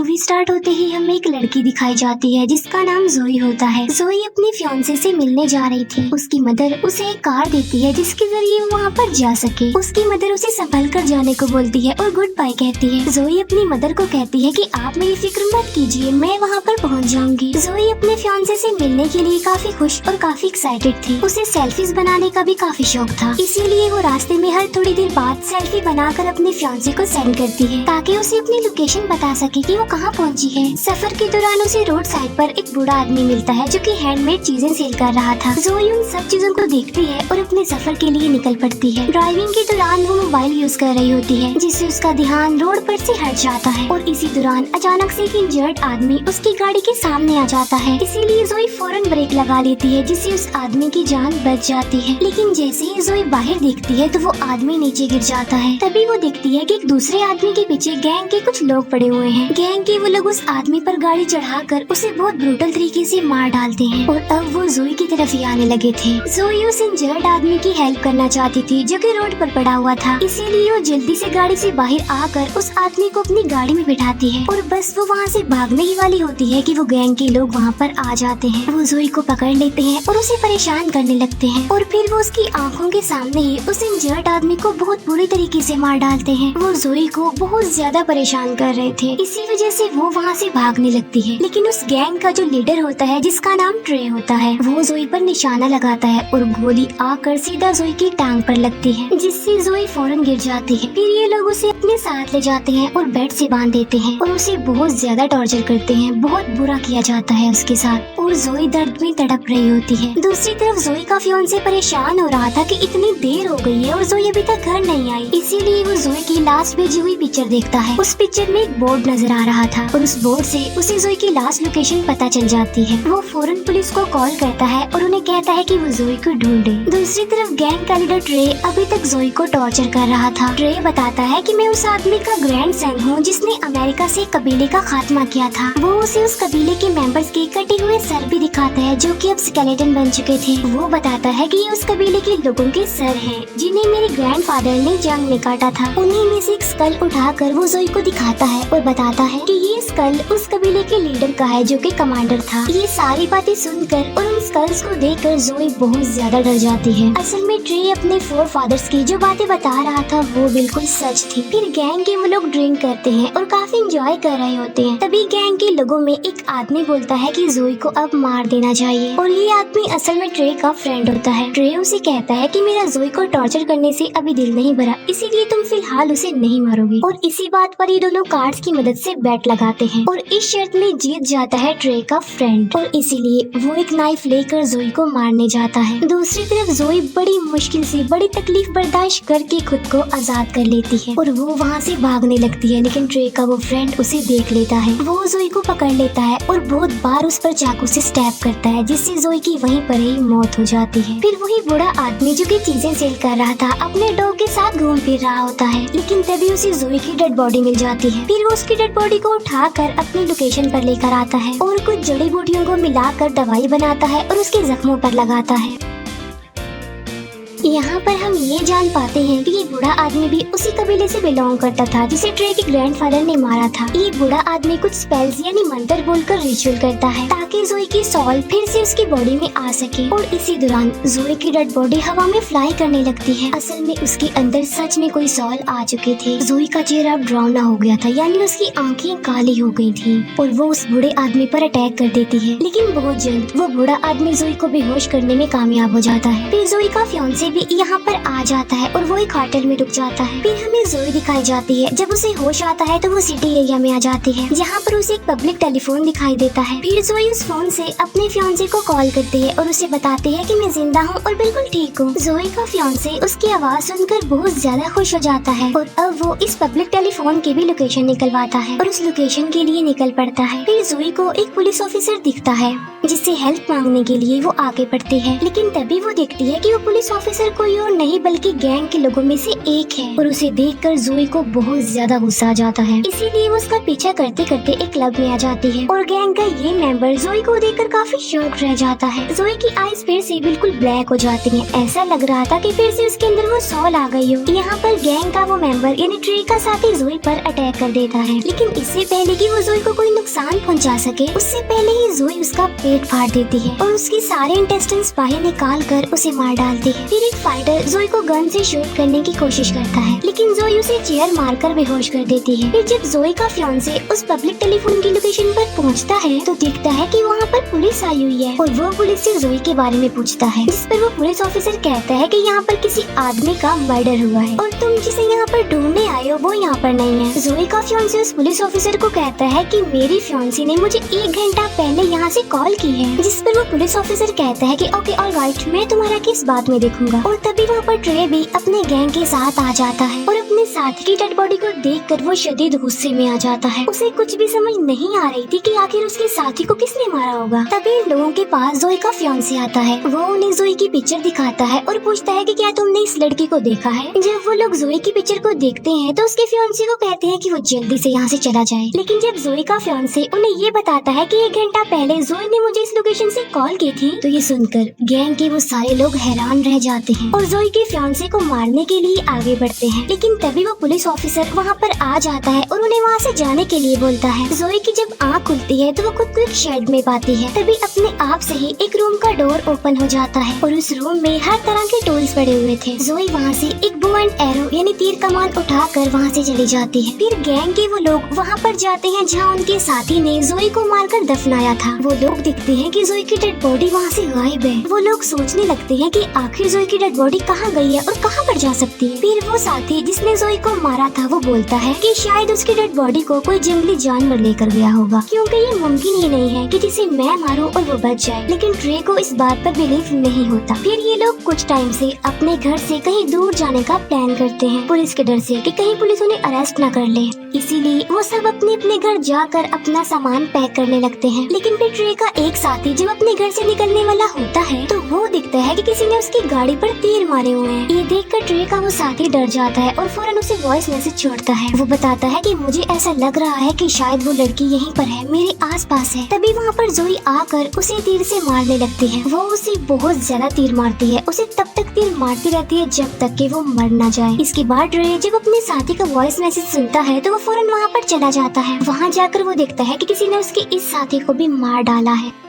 Movie start होते ही हमें एक लड़की दिखाई जाती है जिसका नाम जोई होता है। जोई अपने फियांसे से मिलने जा रही थी। उसकी मदर उसे एक कार देती है जिसके जरिए वो वहाँ पर जा सके। उसकी मदर उसे संभल कर जाने को बोलती है और गुड बाय कहती है। जोई अपनी मदर को कहती है कि आप मेरी फिक्र मत कीजिए, मैं वहाँ पर पहुँच जाऊंगी। जोई अपने फियांसे से मिलने के लिए काफी खुश और काफी एक्साइटेड थी। उसे सेल्फीज बनाने का भी काफी शौक था, इसीलिए वो रास्ते में हर थोड़ी देर बाद सेल्फी बनाकर अपने फियांसे को सेंड करती है ताकि उसे अपनी लोकेशन बता सके कि वो कहाँ पहुँची है। सफर के दौरान उसे रोड साइड पर एक बूढ़ा आदमी मिलता है जो कि हैंडमेड चीजें सेल कर रहा था। जोई उन सब चीजों को देखती है और अपने सफर के लिए निकल पड़ती है। ड्राइविंग के दौरान वो मोबाइल यूज कर रही होती है जिससे उसका ध्यान रोड पर से हट जाता है और इसी दौरान अचानक से एक इंजर्ड आदमी उसकी गाड़ी के सामने आ जाता है। इसीलिए जोई फौरन ब्रेक लगा लेती है जिससे उस आदमी की जान बच जाती है। लेकिन जैसे ही जोई बाहर देखती है तो वो आदमी नीचे गिर जाता है। तभी वो देखती है कि एक दूसरे आदमी के पीछे गैंग के कुछ लोग पड़े हुए हैं। गैंग के वो लोग उस आदमी पर गाड़ी चढ़ाकर उसे बहुत ब्रूटल तरीके से मार डालते हैं और अब वो जोई की तरफ ही आने लगे थे। जोई उस इंजर्ड आदमी की हेल्प करना चाहती थी जो कि रोड पर पड़ा हुआ था, इसीलिए वो जल्दी से गाड़ी से बाहर आकर उस आदमी को अपनी गाड़ी में बिठाती है और बस वो वहाँ से भागने ही वाली होती है कि वो गैंग के लोग वहाँ पर आ जाते हैं। वो जोई को पकड़ लेते हैं और उसे परेशान करने लगते हैं और फिर वो उसकी आंखों के सामने ही उस इंजर्ड आदमी को बहुत बुरी तरीके से मार डालते हैं। वो जोई को बहुत ज्यादा परेशान कर रहे थे, इसी वजह से वो वहाँ से भागने लगती है। लेकिन उस गैंग का जो लीडर होता है जिसका नाम ट्रे होता है, वो जोई पर निशाना लगाता है और गोली आकर सीधा जोई की टांग पर लगती है जिससे जोई फौरन गिर जाती है। फिर ये लोग उसे अपने साथ ले जाते हैं और बेड से बांध देते हैं और उसे बहुत ज्यादा टॉर्चर करते हैं। बहुत बुरा किया जाता है उसके साथ और जोई दर्द में तड़प रही होती है। दूसरी तरफ जोई का फियांसे परेशान हो रहा था कि इतनी देर हो गई है और जोई अभी तक घर नहीं आई, इसीलिए वो जोई की लास्ट भेजी हुई पिक्चर देखता है। उस पिक्चर में एक बोर्ड नजर आ रहा था और उस बोर्ड से उसे जोई की लास्ट लोकेशन पता चल जाती है। वो फौरन पुलिस को कॉल करता है और उन्हें कहता है कि वो जोई को ढूंढे। दूसरी तरफ गैंग का लीडर ट्रे अभी तक जोई को टॉर्चर कर रहा था। ट्रे बताता है कि मैं उस आदमी का ग्रैंड सन हूँ जिसने अमेरिका से कबीले का खात्मा किया था। वो उसे उस कबीले के मेंबर्स के कटे हुए सर भी दिखाता है जो कि अब स्केलेटन बन चुके थे। वो बताता है कि ये उस कबीले के लोगों के सर हैं जिन्हें मेरे ग्रैंडफादर ने जंग में काटा था। उन्हीं में से एक स्कल उठाकर वो जोई को दिखाता है और बताता है कि ये स्कल उस कबीले के लीडर का है जो कि कमांडर था। ये सारी बातें सुनकर और उन स्कल्स को देखकर जोई बहुत ज्यादा डर जाती है। असल में ट्रे अपने फोर फादर्स की जो बातें बता रहा था वो बिल्कुल सच थी। फिर गैंग के वो लोग ड्रिंक करते हैं और काफी एंजॉय कर रहे होते हैं। तभी गैंग के लोगों में एक आदमी बोलता है कि जोई को अब मार देना चाहिए और ये आदमी असल में ट्रे का फ्रेंड होता है। ट्रे उसे कहता है कि मेरा जोई को टॉर्चर करने से अभी दिल नहीं भरा, इसीलिए तुम फिलहाल उसे नहीं मारोगे। और इसी बात पर ये दोनों कार्ड्स की मदद से बेट लगाते हैं और इस शर्त में जीत जाता है ट्रे का फ्रेंड और इसीलिए वो एक नाइफ लेकर जोई को मारने जाता है। दूसरी तरफ जोई बड़ी मुश्किल से बड़ी तकलीफ बर्दाश्त करके खुद को आजाद कर लेती है और वो वहाँ से भागने लगती है। लेकिन ट्रे का वो फ्रेंड उसे देख लेता है। वो जोई को पकड़ लेता है और बहुत बार उस पर चाकू से स्टैब करता है जिससे जोई की वहीं पर ही मौत हो जाती है। फिर वही बूढ़ा आदमी जो कि चीजें सेल कर रहा था अपने डॉग के साथ घूम फिर रहा होता है, लेकिन तभी उसे जोई की डेड बॉडी मिल जाती है। फिर वो उसकी डेड बॉडी को उठाकर अपनी लोकेशन पर लेकर आता है और कुछ जड़ी बूटियों को मिलाकर दवाई बनाता है और उसके जख्मों पर लगाता है। यहाँ पर हम ये जान पाते हैं कि ये बूढ़ा आदमी भी उसी कबीले से बिलोंग करता था जिसे ट्रे के ग्रैंडफादर ने मारा था। ये बूढ़ा आदमी कुछ स्पेल्स यानी मंत्र बोलकर रिचुअल करता है ताकि जोई की सॉल फिर से उसकी बॉडी में आ सके और इसी दौरान जोई की डेड बॉडी हवा में फ्लाई करने लगती है। असल में उसके अंदर सच में कोई सॉल आ चुके थे। जोई का चेहरा डरावना हो गया था, यानी उसकी आंखें काली हो गई थी और वो उस बूढ़े आदमी पर अटैक कर देती है। लेकिन बहुत जल्द वो बूढ़ा आदमी जोई को बेहोश करने में कामयाब हो जाता है। फिर जोई का फियांसे भी यहाँ पर आ जाता है और वो एक होटल में रुक जाता है। फिर हमें जोई दिखाई जाती है। जब उसे होश आता है तो वो सिटी एरिया में आ जाती है जहाँ पर उसे एक पब्लिक टेलीफोन दिखाई देता है। फिर जोई उस फोन से अपने फियांसे को कॉल करती है और उसे बताती है कि मैं जिंदा हूँ और बिल्कुल ठीक हूँ। जोई का फियांसे उसकी आवाज सुनकर बहुत ज्यादा खुश हो जाता है और अब वो इस पब्लिक टेलीफोन की भी लोकेशन निकलवाता है और उस लोकेशन के लिए निकल पड़ता है। फिर जोई को एक पुलिस ऑफिसर दिखता है जिससे हेल्प मांगने के लिए वो आगे बढ़ती है, लेकिन तभी वो देखती है कि वो पुलिस ऑफिसर ऑफिसर कोई और नहीं बल्कि गैंग के लोगों में से एक है और उसे देखकर जोई को बहुत ज्यादा गुस्सा आ जाता है। इसीलिए वो उसका पीछा करते करते एक क्लब में आ जाती है और गैंग का ये मेंबर जोई को देखकर काफी शॉक रह जाता है। जोई की आईज फिर से बिल्कुल ब्लैक हो जाती हैं। ऐसा लग रहा था कि फिर से उसके अंदर वो सॉल आ गई हो। यहाँ पर गैंग का वो मेंबर यानी ट्रे का साथी जोई पर अटैक कर देता है, लेकिन इससे पहले कि वो जोई को कोई नुकसान पहुँचा सके उससे पहले ही जोई उसका पेट फाड़ देती है और उसकी सारे इंटेस्टाइन्स बाहर निकाल कर उसे मार डालती है। फिर एक फाइटर जोई को गन से शूट करने की कोशिश करता है, लेकिन जोई उसे चेयर मारकर बेहोश कर देती है। फिर जब जोई का फियांसे उस पब्लिक टेलीफोन की लोकेशन पर पहुंचता है तो दिखता है कि वहाँ पर पुलिस आई हुई है और वो पुलिस से जोई के बारे में पूछता है, जिस पर वो पुलिस ऑफिसर कहता है कि यहाँ पर किसी आदमी का मर्डर हुआ है और तुम जिसे यहाँ पर ढूंढने आए हो वो यहाँ पर नहीं है। जोई का फियांसे उस पुलिस ऑफिसर को कहता है कि मेरी फियांसी ने मुझे 1 घंटा पहले यहाँ से कॉल की है, जिस पर वो पुलिस ऑफिसर कहता है कि ओके ऑलराइट, मैं तुम्हारा केस बाद में देखूंगा। और तभी वहाँ पर ट्रे भी अपने गैंग के साथ आ जाता है और अपने साथी की डेड बॉडी को देखकर वो शदीद गुस्से में आ जाता है। उसे कुछ भी समझ नहीं आ रही थी कि आखिर उसके साथी को किसने मारा होगा। तभी इन लोगों के पास जोई का फियांसे आता है। वो उन्हें जोई की पिक्चर दिखाता है और पूछता है कि क्या तुमने इस लड़की को देखा है। जब वो लोग जोई की पिक्चर को देखते हैं तो उसके फियांसे को कहते हैं कि वो जल्दी से यहाँ से चला जाए, लेकिन जब जोई का फियांसे उन्हें ये बताता है कि 1 घंटा पहले जोई ने मुझे इस लोकेशन से कॉल की थी, तो ये सुनकर गैंग के वो सारे लोग हैरान रह जाते हैं और जोई के फियांसे को मारने के लिए आगे बढ़ते हैं। लेकिन तभी वो पुलिस ऑफिसर वहाँ पर आ जाता है और उन्हें वहाँ से जाने के लिए बोलता है। जोई की जब आँख खुलती है तो वो खुद को एक शेड में पाती है। तभी अपने आप से ही एक रूम का डोर ओपन हो जाता है और उस रूम में हर तरह के टूल्स पड़े हुए थे। जोई वहाँ से एक बो एंड एरो यानी तीर कमान उठाकर वहाँ से चली जाती है। फिर गैंग के वो लोग वहाँ पर जाते हैं जहाँ उनके साथी ने जोई को मारकर दफनाया था। वो लोग देखते हैं कि जोई की डेड बॉडी वहाँ से गायब है। वो लोग सोचने लगते हैं कि आखिर जोई की डेड बॉडी कहाँ गई है और कहाँ पर जा सकती है। फिर वो साथी जिसने जोई को मारा था वो बोलता है कि शायद उसकी डेड बॉडी को कोई जंगली जानवर लेकर गया होगा, क्योंकि ये मुमकिन ही नहीं है कि जिसे मैं मारूं और वो बच जाए। लेकिन ट्रे को इस बात पर बिलीव नहीं होता। फिर ये लोग कुछ टाइम से अपने घर से कहीं दूर जाने का प्लान करते हैं, पुलिस के डर से कि कहीं पुलिस उन्हें अरेस्ट न कर ले। इसीलिए वो सब अपने अपने घर जाकर अपना सामान पैक करने लगते हैं। लेकिन फिर ट्रे का एक साथी जब अपने घर से निकलने वाला होता है तो वो दिखता है कि किसी ने उसकी गाड़ी पर तीर मारे हुए हैं। ये देखकर ट्रे का वो साथी डर जाता है और फौरन उसे वॉइस मैसेज छोड़ता है। वो बताता है कि मुझे ऐसा लग रहा है कि शायद वो लड़की यहीं पर है, मेरे आसपास है। तभी वहाँ पर जोई आकर उसे तीर से मारने लगती है। वो उसे बहुत ज्यादा तीर मारती है, उसे तब तक तीर मारती रहती है जब तक कि वो मर न जाए। इसके बाद ट्रे जब अपने साथी का वॉइस मैसेज सुनता है तो वो फौरन वहाँ पर चला जाता है। वहाँ जाकर वो देखता है कि किसी ने उसके इस साथी को भी मार डाला है।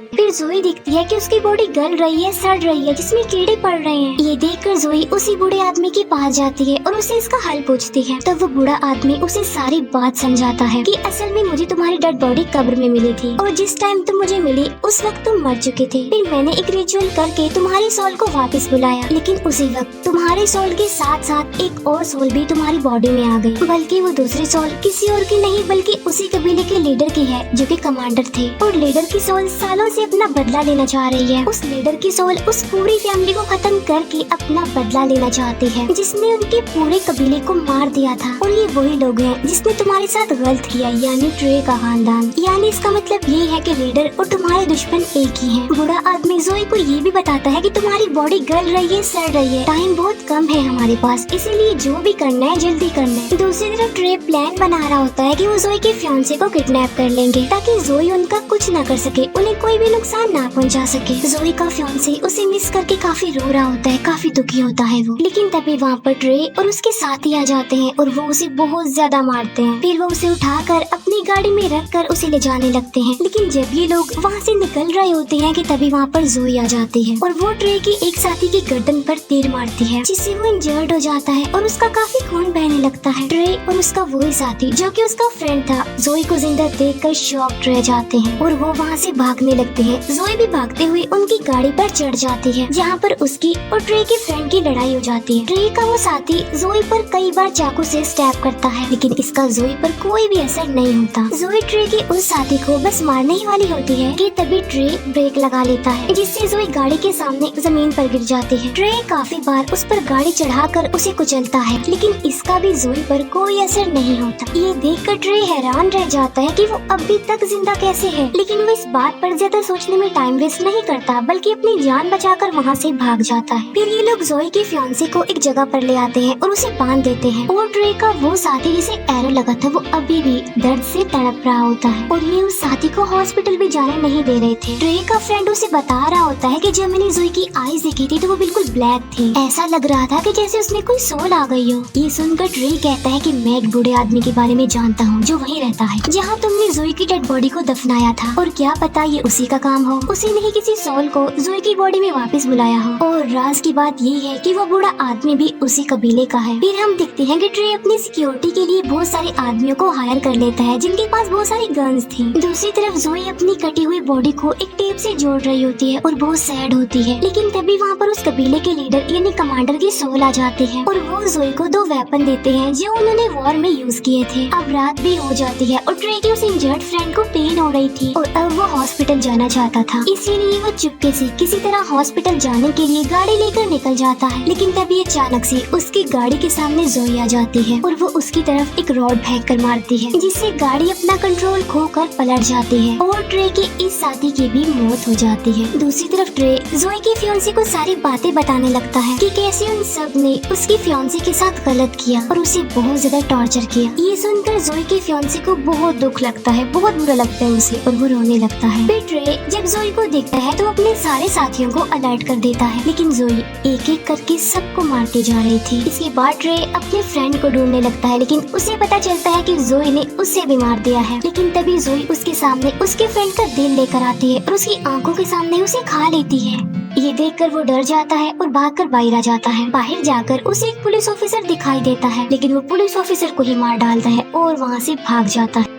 फिर जोई देखती है कि उसकी बॉडी गल रही है, सड़ रही है, जिसमें कीड़े पड़ रहे हैं। ये देखकर जोई उसी बूढ़े आदमी के पास जाती है और उसे इसका हल पूछती है। तब वो बूढ़ा आदमी उसे सारी बात समझाता है कि असल में मुझे तुम्हारी डेड बॉडी कब्र में मिली थी और जिस टाइम तुम मुझे मिली उस वक्त तुम मर चुके थे। फिर मैंने एक रिचुअल करके तुम्हारी सोल को वापस बुलाया, लेकिन उसी वक्त तुम्हारे सोल के साथ साथ एक और सोल भी तुम्हारी बॉडी में आ गई। बल्कि वो दूसरी सोल किसी और की नहीं बल्कि उसी कबीले के लीडर की है जो कि कमांडर थे, और लीडर की सोल सालों से अपना बदला लेना चाह रही है। उस लीडर की सोल उस पूरी फैमिली को खत्म करके अपना बदला लेना चाहती है जिसने उनके पूरे कबीले को मार दिया था। और ये वही लोग हैं जिसने तुम्हारे साथ गलत किया, यानी ट्रे का खानदान। यानी इसका मतलब ये है कि लीडर और तुम्हारे दुश्मन एक ही हैं। बूढ़ा आदमी जोई को ये भी बताता है कि तुम्हारी बॉडी गल रही है, सड़ रही है, टाइम बहुत कम है हमारे पास, इसीलिए जो भी करना है जल्दी करना है। दूसरी तरफ ट्रे प्लान बना रहा होता है कि वो जोई के फियांसे को किडनैप कर लेंगे ताकि जोई उनका कुछ न कर सके, उन्हें कोई भी नुकसान ना पहुंचा सके। जोई का फियांसे उसे मिस करके काफी रो रहा होता है, काफी दुखी होता है वो। लेकिन तभी वहाँ पर ट्रे और उसके साथी आ जाते हैं और वो उसे बहुत ज्यादा मारते हैं। फिर वो उसे उठाकर अपनी गाड़ी में रखकर उसे ले जाने लगते हैं। लेकिन जब ये लोग वहाँ से निकल रहे होते हैं कि तभी वहाँ पर जोई आ जाती है और वो ट्रे की एक साथी की गर्दन पर तीर मारती है, जिससे वो इंजर्ड हो जाता है और उसका काफी खून बहने लगता है। ट्रे और उसका वही साथी जो कि उसका फ्रेंड था जोई को जिंदा देखकर शॉक्ड रह जाते हैं और वो वहाँ से भागने लगते हैं। जोई भी भागते हुए उनकी गाड़ी पर चढ़ जाती है जहाँ पर उसकी और ट्रे के फ्रेंड की लड़ाई हो जाती है। ट्रे का वो साथी जोई पर कई बार चाकू से स्टैब करता है, लेकिन इसका जोई पर कोई भी असर नहीं होता। जोई ट्रे के उस साथी को बस मारने ही वाली होती है कि तभी ट्रे ब्रेक लगा लेता है, जिससे जोई गाड़ी के सामने जमीन पर गिर जाती है। ट्रे काफी बार उस पर गाड़ी चढ़ाकर उसे कुचलता है, लेकिन इसका भी जोई पर कोई असर नहीं होता। ये देखकर ट्रे हैरान रह जाता है कि वो अभी तक जिंदा कैसे है, लेकिन वो इस बात पर ज्यादा सोचने में टाइम वेस्ट नहीं करता, बल्कि अपनी जान बचाकर वहाँ से भाग जाता है। फिर ये लोग जोई के फियांसे को एक जगह पर ले आते हैं और उसे बांध देते हैं। और ट्रे का वो साथी जिसे एरो लगा था वो अभी भी दर्द से तड़प रहा होता है और ये उस साथी को हॉस्पिटल भी जाने नहीं दे रहे थे। ट्रे का फ्रेंड उसे बता रहा होता है कि जब मैंने जोई की आईज देखी थी तो वो बिल्कुल ब्लैक थी, ऐसा लग रहा था कि जैसे उसमें कोई सोल आ गई हो। ये सुनकर ट्रे कहता है कि मैं एक बूढ़े आदमी के बारे में जानता हूँ जो वहीं रहता है जहाँ तुमने जोई की डेड बॉडी को दफनाया था, और क्या पता ये उसी का काम हो, उसी ने ही किसी सोल को जोई की बॉडी में वापस बुलाया हो। और राज की बात ये है कि वो बूढ़ा आदमी भी उसी कबीले का है। फिर हम देखते हैं कि ट्रे अपनी सिक्योरिटी के लिए बहुत सारे आदमियों को हायर कर लेता है जिनके पास बहुत सारी गन्स थी। दूसरी तरफ जोई अपनी कटी हुई बॉडी को एक टेप से जोड़ रही होती है और बहुत सैड होती है, लेकिन तभी वहाँ पर उस कबीले के लीडर यानी कमांडर की सोल आ जाते हैं और वो जोई को 2 वेपन देते हैं जो उन्होंने वॉर में यूज किए थे। अब रात भी हो जाती है और ट्रे की उस इंजर्ड फ्रेंड को पेन हो रही थी और अब वो हॉस्पिटल जाना चाहता था, इसीलिए वो चुपके से किसी तरह हॉस्पिटल जाने के लिए गाड़ी लेकर निकल जाता है। लेकिन तभी अचानक से उसकी गाड़ी के सामने जोई आ जाती है और वो उसकी तरफ एक रॉड फेंक कर मारती है, जिससे गाड़ी अपना कंट्रोल खोकर पलट जाती है और ट्रे के इस साथी की भी मौत हो जाती है। दूसरी तरफ ट्रे जोई की फियांसे को सारी बातें बताने लगता है कि कैसे उन सब ने उसकी फियांसे के साथ गलत किया और उसे बहुत ज्यादा टॉर्चर किया। ये सुनकर जोई के फियांसे को बहुत दुख लगता है, बहुत बुरा लगता है उसे और वो रोने लगता है। फिर ट्रे जब जोई को देखता है तो अपने सारे साथियों को अलर्ट कर देता है, लेकिन जोई एक एक करके सबको मारती जा रही थी। इसके बाद ट्रे अपने फ्रेंड को ढूंढने लगता है, लेकिन उसे पता चलता है कि जोई ने उसे भी मार दिया है। लेकिन तभी जोई उसके सामने उसके फ्रेंड का दिल लेकर आती है और उसकी आंखों के सामने उसे खा लेती है। ये देखकर वो डर जाता है और भागकर बाहर आ जाता है। बाहर जाकर उसे एक पुलिस ऑफिसर दिखाई देता है, लेकिन वो पुलिस ऑफिसर को ही मार डालता है और वहाँ से भाग जाता है।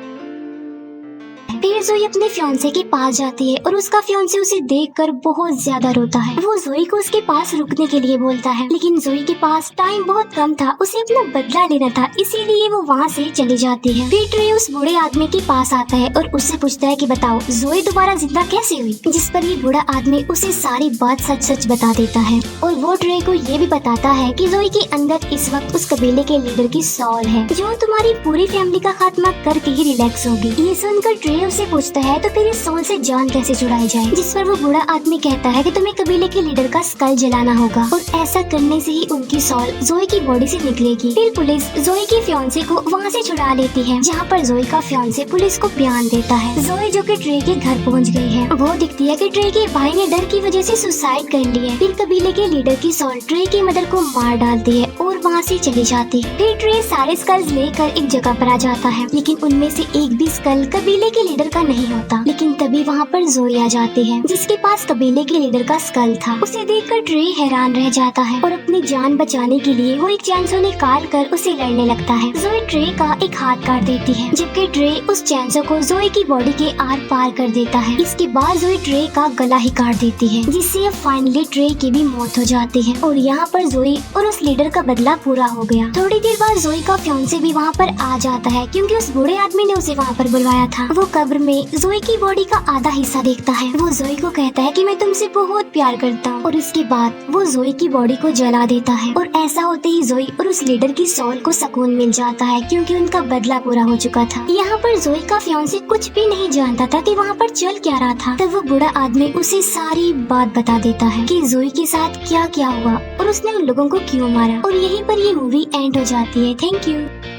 फिर जोई अपने फियांसे के पास जाती है और उसका फियांसे उसे देखकर बहुत ज्यादा रोता है। वो जोई को उसके पास रुकने के लिए बोलता है, लेकिन जोई के पास टाइम बहुत कम था, उसे अपना बदला लेना था, इसीलिए वो वहाँ से चली जाती है। फिर ट्रे उस बूढ़े आदमी के पास आता है और उससे पूछता है कि बताओ जोई दोबारा जिंदा कैसे हुई, जिस पर ये बूढ़ा आदमी उसे सारी बात सच सच बता देता है और वो ट्रे को ये भी बताता है कि जोई के अंदर इस वक्त उस कबीले के लीडर की सॉल है जो तुम्हारी पूरी फैमिली का खात्मा करके ही रिलैक्स होगी। ये सुनकर ट्रे उसे पूछता है तो फिर इस सोल से जान कैसे छुड़ाई जाए, जिस पर वो बूढ़ा आदमी कहता है कि तुम्हें कबीले के लीडर का स्कल जलाना होगा और ऐसा करने से ही उनकी सोल जोई की बॉडी से निकलेगी। फिर पुलिस जोई के फियांसे को वहाँ से छुड़ा लेती है, जहाँ पर जोई का फियांसे पुलिस को बयान देता है। जोई जो कि ट्रे के घर पहुँच गई है, वो दिखती है कि ट्रे के भाई ने डर की वजह से सुसाइड कर ली है। फिर कबीले के लीडर की सोल ट्रे की मदर को मार डालती है और वहाँ से चली जाती है। फिर ट्रे सारे स्कल्स लेकर एक जगह पर आ जाता है, लेकिन उनमें से एक भी स्कल कबीले के लीडर का नहीं होता। लेकिन तभी वहाँ पर जोई आ जाती है जिसके पास कबीले के लीडर का स्कल था। उसे देखकर ट्रे हैरान रह जाता है और अपनी जान बचाने के लिए वो एक चैनसो निकाल कर उसे लड़ने लगता है। जोई ट्रे का एक हाथ काट देती है, जबकि ट्रे उस चैनसो को जोई की बॉडी के आर पार कर देता है। इसके बाद जोई ट्रे का गला ही काट देती है, जिससे अब फाइनली ट्रे की भी मौत हो जाती है और यहाँ पर जोई और उस लीडर का बदला पूरा हो गया। थोड़ी देर बाद जोई का फियांसे भी वहाँ पर आ जाता है, क्योंकि उस बूढ़े आदमी ने उसे वहाँ पर बुलवाया था। वो कब्र में जोई की बॉडी का आधा हिस्सा देखता है। वो जोई को कहता है कि मैं तुमसे बहुत प्यार करता हूँ और इसके बाद वो जोई की बॉडी को जला देता है और ऐसा होते ही जोई और उस लीडर की सोल को सुकून मिल जाता है, क्योंकि उनका बदला पूरा हो चुका था। यहाँ पर जोई का फियांसे कुछ भी नहीं जानता था कि वहाँ पर चल क्या रहा था। तब वो बूढ़ा आदमी उसे सारी बात बता देता है कि जोई के साथ क्या क्या हुआ और उसने उन लोगों को क्यों मारा, और यहीं पर ये मूवी एंड हो जाती है। Thank you.